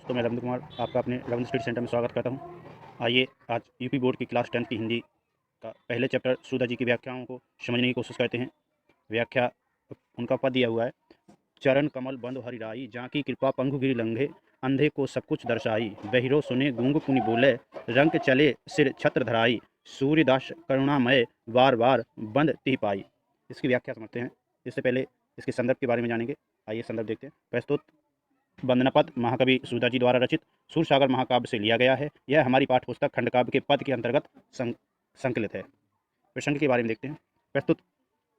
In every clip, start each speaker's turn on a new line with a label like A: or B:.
A: तो मैं रविंद्र कुमार आपका अपने रविंद्र स्टडी सेंटर में स्वागत करता हूँ। आइए आज यूपी बोर्ड की क्लास 10 की हिंदी का पहले चैप्टर सूदा जी की व्याख्याओं को समझने की कोशिश करते हैं। व्याख्या उनका पद दिया हुआ है। चरण कमल बंद हरि राई, जाकी कृपा पंगु गिरि लंघे, अंधे को सब कुछ दर्शाई, बहिरो सुने गूंग पुनि बोले, रंग चले सिर छत्र धराई, सूर्यदास करुणामय बार बार बंद ती पाई। इसकी व्याख्या समझते हैं। इससे पहले इसके संदर्भ के बारे में जानेंगे। आइए संदर्भ देखते हैं। प्रस्तुत वंदना पद महाकवि सूदा जी द्वारा रचित सूरसागर महाकाव्य से लिया गया है। यह हमारी पाठ्यपुस्तक खंडकाव्य के पद के अंतर्गत संकलित है। प्रसंग के बारे में देखते हैं। प्रस्तुत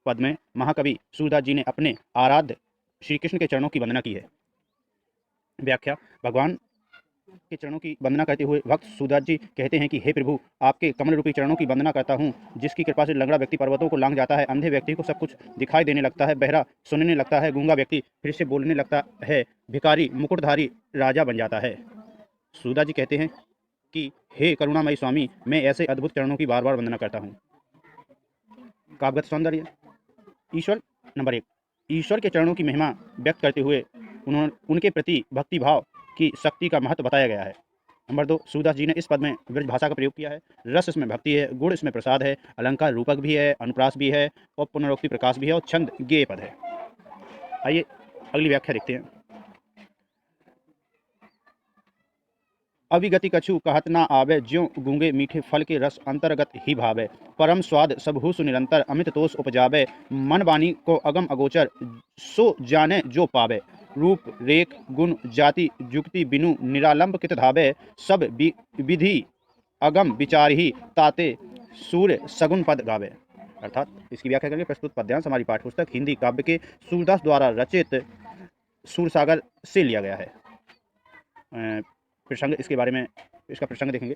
A: पद में महाकवि सूरदास जी ने अपने आराध्य श्री कृष्ण के चरणों की वंदना की है। व्याख्या। भगवान के चरणों की वंदना करते हुए भक्त सूरदास जी कहते हैं कि हे प्रभु, आपके कमल रूपी चरणों की वंदना करता हूँ, जिसकी कृपा से लंगड़ा व्यक्ति पर्वतों को लांघ जाता है, अंधे व्यक्ति को सब कुछ दिखाई देने लगता है, बहरा सुनने लगता है, गूंगा व्यक्ति फिर से बोलने लगता है, भिखारी मुकुटधारी राजा बन जाता है। सूरदास जी कहते हैं कि हे करुणामयी स्वामी, मैं ऐसे अद्भुत चरणों की बार बार वंदना करता हूँ। काव्यगत सौंदर्य। ईश्वर नंबर 1, ईश्वर के चरणों की महिमा व्यक्त करते हुए उनके प्रति भक्ति भाव की शक्ति का महत्व बताया गया है। नंबर 2, सूरदास जी ने इस पद में ब्रज भाषा का प्रयोग किया है। रस इसमें भक्ति है, गुण इसमें प्रसाद है, अलंकार रूपक भी है, अनुप्रास भी है और पुनरोक्ति प्रकाश भी है और छंद गेय पद है। आइए अगली व्याख्या देखते हैं। अविगति कछु कहत ना आवे, ज्यों गूंगे मीठे फल के रस अंतर्गत ही भावे, परम स्वाद सबहु सुनिरंतर अमित तोष उपजावे, मन वाणी को अगम अगोचर सो जाने जो पावे, रूप रेख गुण जाति जुक्ति बिनु निरालंब कित धावे, सब विधि अगम विचार ही ताते सूर्य सगुन पद गावे। अर्थात इसकी व्याख्या करेंगे। प्रस्तुत पद्यांश हमारी पाठ्यपुस्तक हिंदी काव्य के सूरदास द्वारा रचित सूरसागर से लिया गया है। प्रसंग इसके बारे में इसका प्रसंग देखेंगे।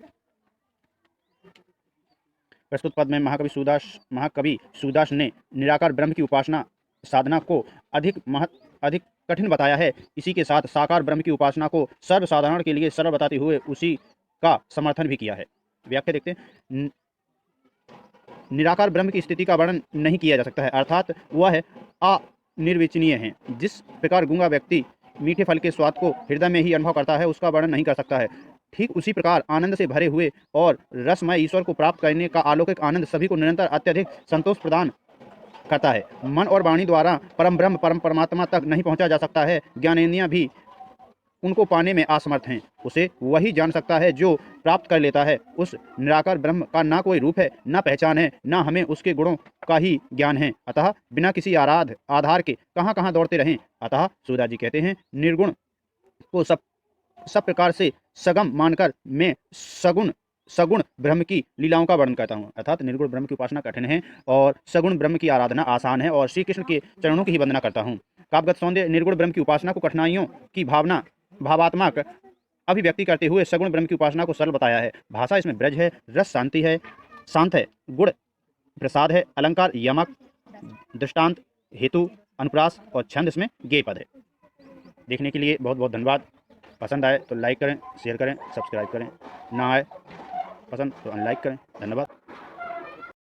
A: प्रस्तुत पद में महाकवि सूरदास ने निराकार ब्रह्म की उपासना साधना को अधिक कठिन बताया है। इसी के साथ साकार ब्रह्म की उपासना को सर्वसाधारण के लिए सरल बताते हुए उसी का समर्थन भी किया है। व्याख्या देखते हैं। निराकार ब्रह्म की स्थिति का वर्णन नहीं किया जा सकता है, अर्थात वह अनिर्वचनीय है। जिस प्रकार गूंगा व्यक्ति मीठे फल के स्वाद को हृदय में ही अनुभव करता है, उसका वर्णन नहीं कर सकता है। ठीक उसी प्रकार आनंद से भरे हुए और रसमय ईश्वर को प्राप्त करने का अलौकिक आनंद सभी को निरंतर अत्यधिक संतोष प्रदान करता है। मन और वाणी द्वारा परम ब्रह्म परम परमात्मा तक नहीं पहुंचा जा सकता है। ज्ञानेंद्रियां भी उनको पाने में असमर्थ हैं। उसे वही जान सकता है जो प्राप्त कर लेता है। उस निराकार ब्रह्म का ना कोई रूप है, ना पहचान है, ना हमें उसके गुणों का ही ज्ञान है। अतः बिना किसी आधार के कहाँ कहाँ दौड़ते रहें। अतः सूरदास जी कहते हैं, निर्गुण को सब प्रकार से सगम मानकर मैं सगुण ब्रह्म की लीलाओं का वर्णन करता हूँ। अर्थात निर्गुण ब्रह्म की उपासना कठिन है और सगुण ब्रह्म की आराधना आसान है और श्री कृष्ण के चरणों की ही वंदना करता हूँ। काव्यगत सौंदर्य। निर्गुण ब्रह्म की उपासना को कठिनाइयों की भावात्मक अभिव्यक्ति करते हुए सगुण ब्रह्म की उपासना को सरल बताया है। भाषा इसमें ब्रज है, रस शांत है, गुण प्रसाद है, अलंकार यमक, दृष्टांत हेतु अनुप्रास और छंद इसमें गेय पद है। देखने के लिए बहुत बहुत धन्यवाद। पसंद आए तो लाइक करें, शेयर करें, सब्सक्राइब करें। ना आए पसंद तो अनलाइक करें। धन्यवाद।